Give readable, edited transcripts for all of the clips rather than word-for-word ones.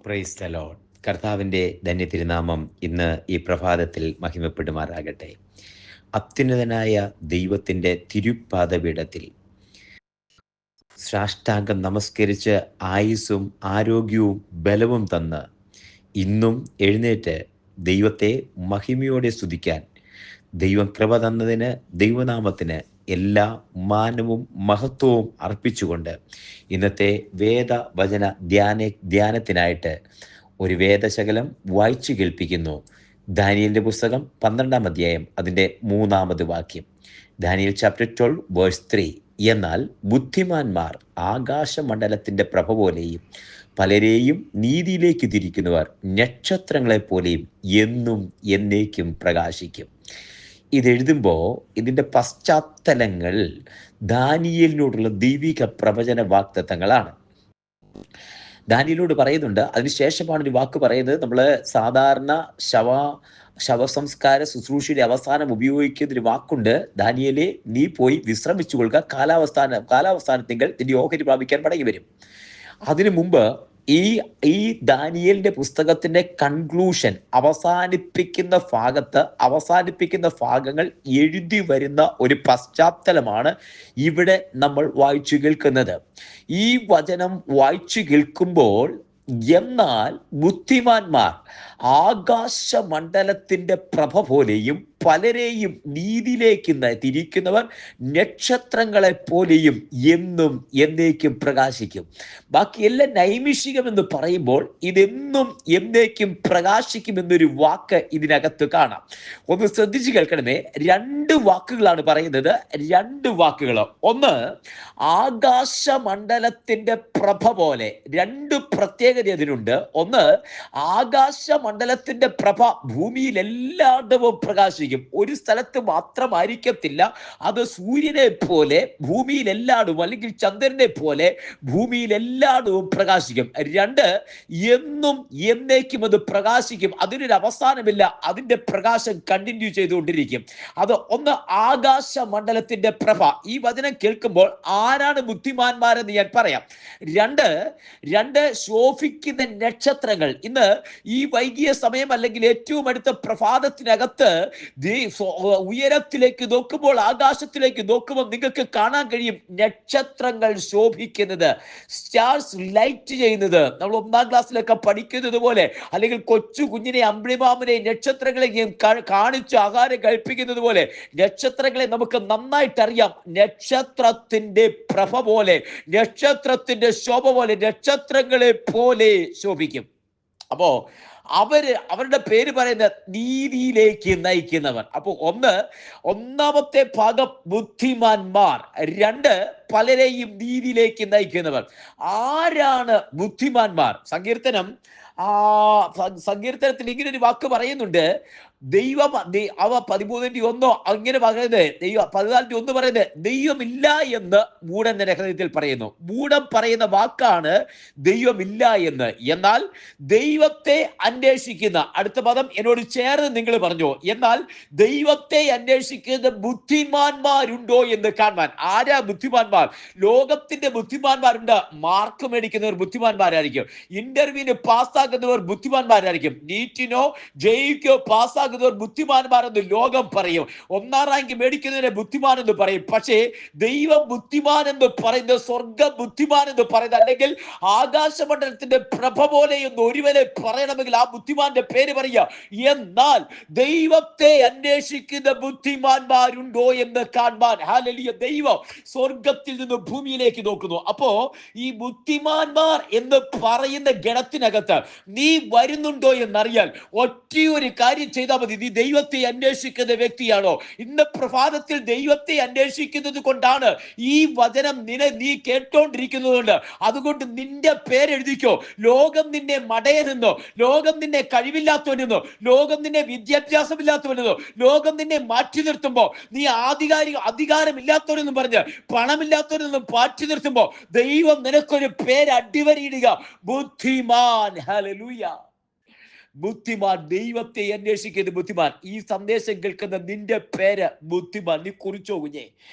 Praise the Lord. കർത്താവിൻ്റെ ധന്യ തിരുനാമം ഇന്ന് ഈ പ്രഭാതത്തിൽ മഹിമപ്പെടുമാറാകട്ടെ. അത്യുന്നതനായ ദൈവത്തിൻ്റെ തിരുപ്പാദപീഠത്തിൽ സാഷ്ടാംഗം നമസ്കരിച്ച് ആയുസ്സും ആരോഗ്യവും ബലവും തന്ന് ഇന്നും എഴുന്നേറ്റ് ദൈവത്തെ മഹിമയോടെ സ്തുതിക്കാൻ ദൈവം കൃപ തന്നതിന് ദൈവനാമത്തിന് എല്ലാ മാനവും മഹത്വവും അർപ്പിച്ചുകൊണ്ട് ഇന്നത്തെ വേദവചന ധ്യാനത്തിനായിട്ട് ഒരു വേദശകലം വായിച്ചു കേൾപ്പിക്കുന്നു. ദാനിയേലിൻ്റെ പുസ്തകം 12-ാം അധ്യായം അതിൻ്റെ 3-ാമത് വാക്യം. Daniel chapter 12 verse 3. എന്നാൽ ബുദ്ധിമാന്മാർ ആകാശമണ്ഡലത്തിൻ്റെ പ്രഭ പോലെയും പലരെയും നീതിയിലേക്ക് തിരിക്കുന്നവർ നക്ഷത്രങ്ങളെപ്പോലെയും എന്നും എന്നേക്കും പ്രകാശിക്കും. ഇതെഴുതുമ്പോൾ ഇതിൻ്റെ പശ്ചാത്തലങ്ങൾ ദാനിയേലിനോടുള്ള ദൈവിക പ്രവചന വാഗ്ദത്തങ്ങളാണ്. ദാനിയേലിനോട് പറയുന്നുണ്ട്. അതിനുശേഷമാണ് ഒരു വാക്ക് പറയുന്നത്. നമ്മൾ സാധാരണ ശവസംസ്കാര ശുശ്രൂഷയുടെ അവസാനം ഉപയോഗിക്കുന്ന ഒരു വാക്കുണ്ട്. ദാനിയേലേ, നീ പോയി വിശ്രമിച്ചു കൊള്ളുക, കാലാവസ്ഥാനത്തിങ്കൽ നിന്റെ ഓഹരി പ്രാപിക്കാൻ മടങ്ങി വരും. അതിനു മുമ്പ് ഈ ദാനിയേലിന്റെ പുസ്തകത്തിന്റെ കൺക്ലൂഷൻ അവസാനിപ്പിക്കുന്ന ഭാഗങ്ങൾ എഴുതി വരുന്ന ഒരു പശ്ചാത്തലമാണ് ഇവിടെ നമ്മൾ വായിച്ചു കേൾക്കുന്നത്. ഈ വചനം വായിച്ചു കേൾക്കുമ്പോൾ, എന്നാൽ ബുദ്ധിമാന്മാർ ആകാശമണ്ഡലത്തിന്റെ പ്രഭ പോലെയും പലരെയും നീതിയിലേക്ക് തിരിക്കുന്നവർ നക്ഷത്രങ്ങളെ പോലെയും എന്നും എന്നേക്കും പ്രകാശിക്കും. ബാക്കി എല്ലാം നൈമിഷികം എന്ന് പറയുമ്പോൾ ഇതെന്നും എന്നേക്കും പ്രകാശിക്കും എന്നൊരു വാക്ക് ഇതിനകത്ത് കാണാം. ഒന്ന് ശ്രദ്ധിച്ചു കേൾക്കണമേ. 2 വാക്കുകളാണ് പറയുന്നത്. 2 വാക്കുകൾ. ഒന്ന്, ആകാശമണ്ഡലത്തിന്റെ പ്രഭ പോലെ. 2 പ്രത്യേകത അതിനുണ്ട്. ഒന്ന്, ആകാശമണ്ഡലത്തിന്റെ പ്രഭ ഭൂമിയിൽ എല്ലായിടവും പ്രകാശിക്കും. ഒരു സ്ഥലത്ത് മാത്രമായിരിക്കത്തില്ല. അത് സൂര്യനെ പോലെ ഭൂമിയിൽ എല്ലായിടവും, അല്ലെങ്കിൽ ചന്ദ്രനെ പോലെ ഭൂമിയിൽ എല്ലായിടവും പ്രകാശിക്കും. 2, എന്നും എന്നേക്കും അത് പ്രകാശിക്കും. അതിനൊരു അവസാനമില്ല. അതിന്റെ പ്രകാശം കണ്ടിന്യൂ ചെയ്തുകൊണ്ടിരിക്കും. അത് ഒന്ന്, ആകാശമണ്ഡലത്തിന്റെ പ്രഭ. ഈ വചനം കേൾക്കുമ്പോൾ ആരാണ് ബുദ്ധിമാന്മാരെന്ന് ഞാൻ പറയാം. 2 ശോഭിക്കുന്ന നക്ഷത്രങ്ങൾ. ഇന്ന് ഈ വൈകിയ സമയം അല്ലെങ്കിൽ ഏറ്റവും അടുത്ത പ്രഭാതത്തിനകത്ത് ഉയരത്തിലേക്ക് നോക്കുമ്പോൾ, ആകാശത്തിലേക്ക് നോക്കുമ്പോൾ നിങ്ങൾക്ക് കാണാൻ കഴിയും നക്ഷത്രങ്ങൾ ശോഭിക്കുന്നത്, സ്റ്റാർസ് ലൈറ്റ് ചെയ്യുന്നത്. നമ്മൾ 1-ാം ക്ലാസ്സിലൊക്കെ പഠിക്കുന്നത് പോലെ, അല്ലെങ്കിൽ കൊച്ചു കുഞ്ഞിനെ അമ്പിളിമാമനെ നക്ഷത്രങ്ങളെ കാണിച്ച് ആഹാരം കഴിപ്പിക്കുന്നത് പോലെ നക്ഷത്രങ്ങളെ നമുക്ക് നന്നായിട്ട് അറിയാം. നക്ഷത്രത്തിന്റെ പ്രഭ പോലെ, നക്ഷത്രത്തിന്റെ ശോഭ പോലെ, നക്ഷത്രങ്ങളെ പോലെ ശോഭിക്കും. അപ്പോ അവരുടെ പേര് പറയുന്ന നീതിയിലേക്ക് നയിക്കുന്നവർ. അപ്പൊ ഒന്നാമത്തെ ഭാഗം ബുദ്ധിമാന്മാർ. 2, പലരെയും നീതിയിലേക്ക് നയിക്കുന്നവർ. ആരാണ് ബുദ്ധിമാന്മാർ? സങ്കീർത്തനത്തിൽ ഇങ്ങനെ ഒരു വാക്ക് പറയുന്നുണ്ട്. ദൈവം 13:1 അങ്ങനെ പറയുന്നത്, 14:1 പറയുന്നത്, ദൈവമില്ല എന്ന് മൂഢൻ തന്റെ ഹൃദയത്തിൽ പറയുന്നു. മൂഢൻ പറയുന്ന വാക്കാണ് ദൈവമില്ല എന്ന്. എന്നാൽ ദൈവത്തെ അന്വേഷിക്കുന്ന, അടുത്ത പദം എന്നോട് ചേർന്ന് നിങ്ങൾ പറഞ്ഞു, എന്നാൽ ദൈവത്തെ അന്വേഷിക്കുന്ന ബുദ്ധിമാന്മാരുണ്ടോ എന്ന് കാണാൻ. ആരാ ബുദ്ധിമാന്മാർ? ലോകത്തിന്റെ ബുദ്ധിമാന്മാരുണ്ട്. മാർക്ക് മേടിക്കുന്നവർ ബുദ്ധിമാന്മാരായിരിക്കും. ഇന്റർവ്യൂവിന് പാസ്സാകുന്നവർ ബുദ്ധിമാന്മാരായിരിക്കും. നീറ്റിനോ ജയിക്കോ പാസ്സാകുന്നവർ ബുദ്ധിമാന്മാരെന്ന് ലോകം പറയും. 1-ാം റാങ്ക് മേടിക്കുന്നതിനെ ബുദ്ധിമാൻ എന്ന് പറയും. പക്ഷേ ദൈവം ബുദ്ധിമാൻ എന്ന് പറയുന്നത്, സ്വർഗ ബുദ്ധിമാൻ എന്ന് പറയുന്നത്, അല്ലെങ്കിൽ ആകാശമണ്ഡലത്തിന്റെ പ്രഭ പോലെ എന്ന് ഒരുവനെ പറയണമെങ്കിൽ ആ ബുദ്ധിമാന്റെ പേര് പറയുക. എന്നാൽ ദൈവത്തെ അന്വേഷിക്കുന്ന ബുദ്ധിമാന്മാരുണ്ടോ എന്ന് കാണാൻ. ഹല്ലേലൂയ. ദൈവം സ്വർഗത്തിൽ നിന്ന് ഭൂമിയിലേക്ക് നോക്കുന്നു. അപ്പോ ഈ ബുദ്ധിമാന്മാർ എന്ന് പറയുന്ന ഗണത്തിനകത്ത് നീ വരുന്നുണ്ടോ എന്നറിയാൻ ഒറ്റയൊരു കാര്യം ചെയ്താൽ മതി. നീ ദൈവത്തെ അന്വേഷിക്കുന്ന വ്യക്തിയാണോ? ഇന്ന് പ്രഭാതത്തിൽ ദൈവത്തെ അന്വേഷിക്കുന്നത് കൊണ്ടാണ് ഈ വചനം നീ കേട്ടോണ്ടിരിക്കുന്നതുകൊണ്ട്. അതുകൊണ്ട് നിന്റെ പേരെഴുതിക്കോ. ലോകം നിന്നെ മടയനെന്നോ, ലോകം നിന്നെ കഴിവില്ലാത്തവനെന്നോ, ലോകം നിന്നെ വിദ്യാഭ്യാസമില്ലാത്തവനെന്നോ, ലോകം നിന്നെ മാറ്റി നിർത്തുമ്പോ, നീ അധികാരമില്ലാത്തവനെന്നും പറഞ്ഞ് പണമില്ലാത്തവനെന്നും മാറ്റി നിർത്തുമ്പോ, ദൈവം നിനക്കൊരു പേര് അടിവരയിടുക, ബുദ്ധിമാൻ. ഹല്ലേലൂയ. ബുദ്ധിമാൻ, ദൈവത്തെ അന്വേഷിക്കുന്ന ബുദ്ധിമാൻ. ഈ സന്ദേശം കേൾക്കുന്ന നിന്റെ പേര് ബുദ്ധിമാൻ. നീ കുറിച്ചോ കുഞ്ഞെ,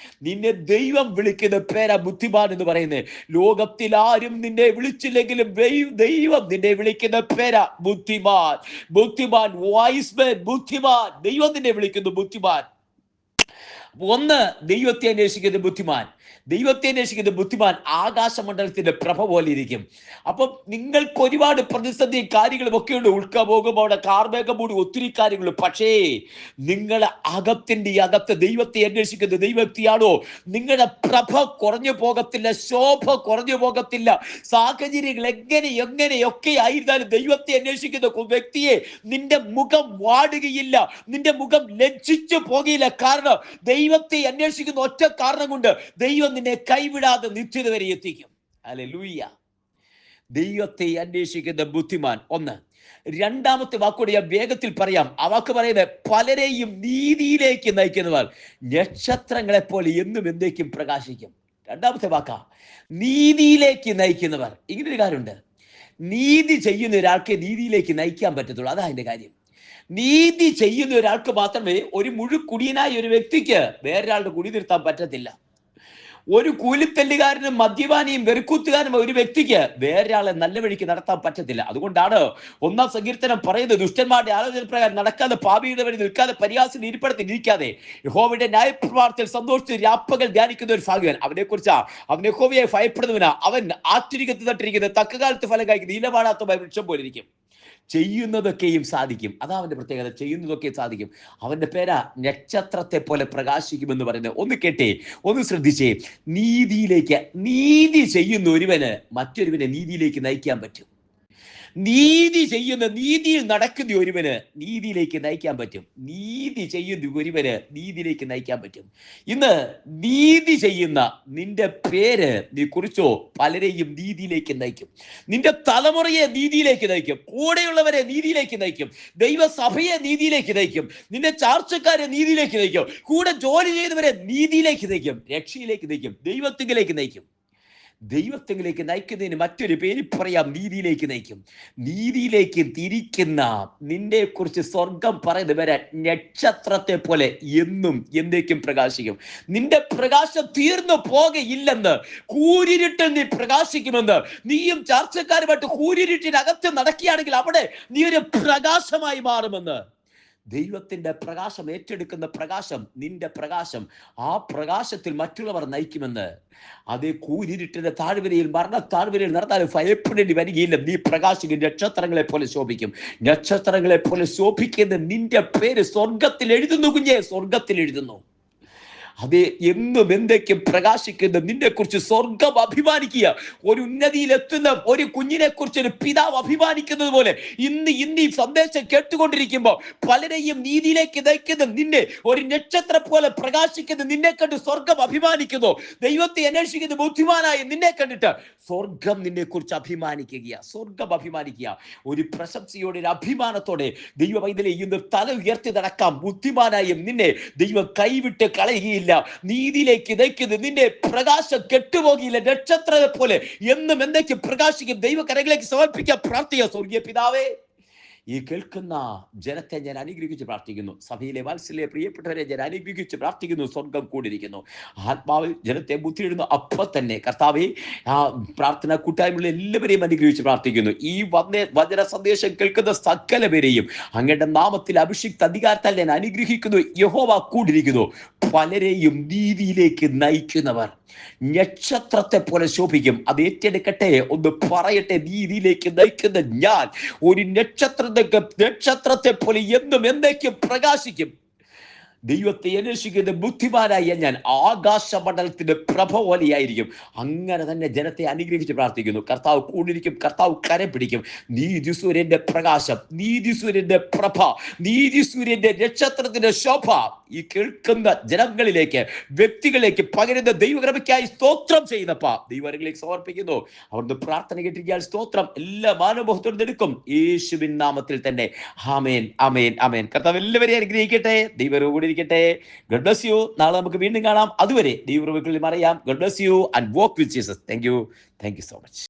നിന്നെ ദൈവം വിളിക്കുന്ന പേരാ ബുദ്ധിമാൻ എന്ന് പറയുന്നത്. ലോകത്തിൽ ആരും നിന്നെ വിളിച്ചില്ലെങ്കിലും ദൈവം നിന്നെ വിളിക്കുന്ന പേരാ ബുദ്ധിമാൻ. ബുദ്ധിമാൻ, വൈസ്മാൻ, ബുദ്ധിമാൻ. ദൈവം നിന്നെ വിളിക്കുന്നു ബുദ്ധിമാൻ. ഒന്ന്, ദൈവത്തെ അന്വേഷിക്കുന്ന ബുദ്ധിമാൻ. ദൈവത്തെ അന്വേഷിക്കുന്ന ബുദ്ധിമാൻ ആകാശമണ്ഡലത്തിന്റെ പ്രഭ പോലെ ഇരിക്കും. അപ്പം നിങ്ങൾക്ക് ഒരുപാട് പ്രതിസന്ധിയും കാര്യങ്ങളും ഒക്കെ ഉണ്ട്. ഉൾക്കപോകും, അവിടെ കാർമേഘം മൂടി ഒത്തിരി കാര്യങ്ങളും. പക്ഷേ നിങ്ങളുടെ അകത്ത് ദൈവത്തെ അന്വേഷിക്കുന്ന ദൈവവ്യക്തിയാണോ, നിങ്ങളുടെ പ്രഭ കുറഞ്ഞു പോകത്തില്ല, ശോഭ കുറഞ്ഞു പോകത്തില്ല. സാഹചര്യങ്ങൾ എങ്ങനെയൊക്കെ ആയിരുന്നാലും ദൈവത്തെ അന്വേഷിക്കുന്ന വ്യക്തിയെ നിന്റെ മുഖം വാടുകയില്ല, നിന്റെ മുഖം ലജ്ജിച്ചു പോകില്ല. കാരണം ദൈവത്തെ അന്വേഷിക്കുന്ന ഒറ്റ കാരണം കൊണ്ട് ദൈവം നിന്നെ കൈവിടാതെ നിത്യത വരെ എത്തിക്കും. ഹല്ലേലൂയ. ദൈവത്തെ അന്വേഷിക്കുന്ന ബുദ്ധിമാൻ. ഒന്ന്. രണ്ടാമത്തെ വാക്കോട് ഞാൻ വേഗത്തിൽ പറയാം. ആ വാക്ക് പറയുന്നത് പലരെയും നീതിയിലേക്ക് നയിക്കുന്നവർ നക്ഷത്രങ്ങളെ പോലെ എന്നും എന്നേക്കും പ്രകാശിക്കും. രണ്ടാമത്തെ വാക്കാ, നീതിയിലേക്ക് നയിക്കുന്നവർ. ഇങ്ങനൊരു കാര്യമുണ്ട്, നീതി ചെയ്യുന്ന ഒരാൾക്ക് നീതിയിലേക്ക് നയിക്കാൻ പറ്റത്തുള്ളൂ. അതാ അതിന്റെ കാര്യം. നീതി ചെയ്യുന്ന ഒരാൾക്ക് മാത്രമേ, ഒരു മുഴുക്കുടിയനായ ഒരു വ്യക്തിക്ക് വേറൊരാളുടെ കുടി നിർത്താൻ പറ്റത്തില്ല. ഒരു കൂലിത്തല്ലുകാരനും മദ്യപാനിയും വെറുക്കൂത്തുകാരനും ഒരു വ്യക്തിക്ക് വേറൊരാളെ നല്ല വഴിക്ക് നടത്താൻ പറ്റത്തില്ല. അതുകൊണ്ടാണ് 1-ാം സങ്കീർത്തനം പറയുന്നത്, ദുഷ്ടന്മാരുടെ ആലോചന പ്രകാരം നടക്കാതെ, പാപിയുടെ വഴി നിൽക്കാതെ, പരിഹാസിന്റെ ഇരിപ്പിടത്തിൽ ഇരിക്കാതെ യഹോവയുടെ ന്യായപ്രമാണത്തിൽ സന്തോഷിച്ച് രാപ്പകൽ ധ്യാനിക്കുന്ന ഒരു ഭാഗ്യവാൻ. അവനെ കുറിച്ചാ, അവൻ യഹോവയെ ഭയപ്പെടുന്നവനാ. അവൻ ആറ്റിരികത്ത് തട്ടിരിക്കുന്ന തക്കകാലത്ത് ഫലം കായ്ക്കുന്ന നീലവാടാത്തമായ വൃക്ഷം പോലെ ഇരിക്കും. ചെയ്യുന്നതൊക്കെയും സാധിക്കും. അതാ അവന്റെ പ്രത്യേകത, ചെയ്യുന്നതൊക്കെയും സാധിക്കും. അവന്റെ പേരാ നക്ഷത്രത്തെ പോലെ പ്രകാശിക്കുമെന്ന് പറയുന്നത്. ഒന്ന് കേട്ടേ, ഒന്ന് ശ്രദ്ധിച്ചേ. നീതി ചെയ്യുന്ന ഒരുവന് മറ്റൊരുവനെ നീതിയിലേക്ക് നയിക്കാൻ പറ്റും. നീതിയിൽ നടക്കുന്ന ഒരുവന് നീതിയിലേക്ക് നയിക്കാൻ പറ്റും. നീതി ചെയ്യുന്ന ഒരുവന് നീതിയിലേക്ക് നയിക്കാൻ പറ്റും. ഇന്ന് നീതി ചെയ്യുന്ന നിന്റെ പേര് നീ കുറിച്ചോ, പലരെയും നീതിയിലേക്ക് നയിക്കും. നിന്റെ തലമുറയെ നീതിയിലേക്ക് നയിക്കും. കൂടെയുള്ളവരെ നീതിയിലേക്ക് നയിക്കും. ദൈവസഭയെ നീതിയിലേക്ക് നയിക്കും. നിന്റെ ചാർച്ചക്കാരെ നീതിയിലേക്ക് നയിക്കും. കൂടെ ജോലി ചെയ്യുന്നവരെ നീതിയിലേക്ക് നയിക്കും, രക്ഷയിലേക്ക് നയിക്കും, ദൈവത്തിലേക്ക് നയിക്കും. ദൈവത്തിലേക്ക് നയിക്കുന്നതിന് മറ്റൊരു പേര് പറയാം, നീതിയിലേക്ക് നയിക്കും. നീതിയിലേക്ക് തിരിക്കുന്ന നിന്നെ കുറിച്ച് സ്വർഗം പറയുന്നത് വരെ നക്ഷത്രത്തെ പോലെ എന്നും എന്നേക്കും പ്രകാശിക്കും. നിന്റെ പ്രകാശം തീർന്നു പോകയില്ലെന്ന്, കൂരിരുട്ടിൽ നീ പ്രകാശിക്കുമെന്ന്. നീയും ചാർച്ചക്കാരുമായിട്ട് കൂരിരുട്ടിനകത്ത് നടക്കുകയാണെങ്കിൽ അവിടെ നീ ഒരു പ്രകാശമായി മാറുമെന്ന്. ദൈവത്തിന്റെ പ്രകാശം ഏറ്റെടുക്കുന്ന പ്രകാശം നിന്റെ പ്രകാശം. ആ പ്രകാശത്തിൽ മറ്റുള്ളവർ നയിക്കുമെന്ന്. അതേ കൂരിരുട്ടിന്റെ താഴ്വരയിൽ, മരണ താഴ്വരയിൽ നടന്നാലും ഭയപ്പെടേണ്ടി വരികയില്ല. നീ പ്രകാശിക്കും, നക്ഷത്രങ്ങളെ പോലെ ശോഭിക്കും. നക്ഷത്രങ്ങളെ പോലെ ശോഭിക്കുന്ന നിന്റെ പേര് സ്വർഗത്തിൽ എഴുതുന്നു കുഞ്ഞെ, സ്വർഗത്തിൽ എഴുതുന്നു. അതേ, എന്നും എന്തൊക്കെ പ്രകാശിക്കുന്ന നിന്നെ കുറിച്ച് സ്വർഗം അഭിമാനിക്കുക. ഒരു ഉന്നതിയിലെത്തുന്ന ഒരു കുഞ്ഞിനെ കുറിച്ച് ഒരു പിതാവ് അഭിമാനിക്കുന്നത് പോലെ ഇന്ന് ഈ സന്ദേശം കേട്ടുകൊണ്ടിരിക്കുമ്പോൾ പലരെയും നീതിയിലേക്ക് നയിക്കുന്ന നിന്നെ, ഒരു നക്ഷത്രം പോലെ പ്രകാശിക്കുന്ന നിന്നെ കണ്ട് സ്വർഗം അഭിമാനിക്കുന്നു. ദൈവത്തെ അന്വേഷിക്കുന്ന ബുദ്ധിമാനായ നിന്നെ കണ്ടിട്ട് സ്വർഗം നിന്നെ കുറിച്ച് അഭിമാനിക്കുക. സ്വർഗം അഭിമാനിക്കുക. ഒരു പ്രശംസയോടെ, ഒരു അഭിമാനത്തോടെ ദൈവ പൈതലെ ഇന്ന് തല ഉയർത്തി നടക്കാം. ബുദ്ധിമാനായും നിന്നെ ദൈവം കൈവിട്ട് കളയുകയില്ല. നീതിയിലേക്ക് നയിക്കുന്നത് നിന്റെ പ്രകാശം കെട്ടുപോകില്ല. നക്ഷത്രത്തെ പോലെ എന്നും എന്തൊക്കെ പ്രകാശിക്കും. ദൈവകരങ്ങളിലേക്ക് സമർപ്പിക്കാൻ പ്രാർത്ഥിക്കുക. സ്വർഗീയ പിതാവേ, ഈ കേൾക്കുന്ന ജനത്തെ ഞാൻ അനുഗ്രഹിച്ച് പ്രാർത്ഥിക്കുന്നു. സഭയിലെ വാത്സല്യ പ്രിയപ്പെട്ടവരെ ഞാൻ അനുഗ്രഹിച്ച് പ്രാർത്ഥിക്കുന്നു. സ്വർഗം കൂടിയിരിക്കുന്നു. ആത്മാവിൽ ജനത്തെ ബുദ്ധിയിടുന്നു. അപ്പം തന്നെ കർത്താവേ, ആ പ്രാർത്ഥന കൂട്ടായ്മയുള്ള എല്ലാവരെയും അനുഗ്രഹിച്ച് പ്രാർത്ഥിക്കുന്നു. ഈ വചന സന്ദേശം കേൾക്കുന്ന സകല പേരെയും അങ്ങയുടെ നാമത്തിൽ അഭിഷിക്ത അധികാരത്താൽ ഞാൻ അനുഗ്രഹിക്കുന്നു. യഹോവ കൂടിയിരിക്കുന്നു. പലരെയും നീതിയിലേക്ക് നയിക്കുന്നവർ നക്ഷത്രത്തെ പോലെ ശോഭിക്കും. അത് ഏറ്റെടുക്കട്ടെ, ഒന്ന് പറയട്ടെ. നീതിയിലേക്ക് നയിക്കുന്ന ഞാൻ ഒരു നക്ഷത്രത്തെ പോലെ എന്നും എന്നേക്കും പ്രകാശിക്കും. ദൈവത്തെ അന്വേഷിക്കുന്ന ബുദ്ധിമാനായ ഞാൻ ആകാശമണ്ഡലത്തിന്റെ പ്രഭ പോലെയായിരിക്കും. അങ്ങനെ തന്നെ ജനത്തെ അനുഗ്രഹിച്ച് പ്രാർത്ഥിക്കുന്നു. കർത്താവ് കൂടിയിരിക്കും, കർത്താവ് കരം പിടിക്കും. നീതിസൂര്യന്റെ പ്രകാശം, നീതിസൂര്യന്റെ പ്രഭ, നീതിസൂര്യന്റെ നക്ഷത്രത്തിന്റെ ശോഭ ഈ കേൾക്കുന്ന ജനങ്ങളിലേക്ക്, വ്യക്തികളിലേക്ക് പകരുന്ന ദൈവകൃപയ്ക്കായി സ്തോത്രം ചെയ്യുന്നപ്പ ദൈവങ്ങളിലേക്ക് സമർപ്പിക്കുന്നു. അവിടുന്ന് പ്രാർത്ഥന കേട്ടിരിക്കാൻ സ്തോത്രം. എല്ലാ മാനവബോധത്തോടും എടുക്കും യേശുവിൻ നാമത്തിൽ തന്നെ. ആമേൻ, ആമേൻ, ആമേൻ. കർത്താവ് എല്ലാവരെയും അനുഗ്രഹിക്കട്ടെ. ദൈവം കൂടി ഇരിക്കട്ടെ. God bless you. നാളെ നമുക്ക് വീണ്ടും കാണാം. അതുവരെ ദൈവകൃപയിൽ മറയാം. God bless you and walk with Jesus. Thank you so much.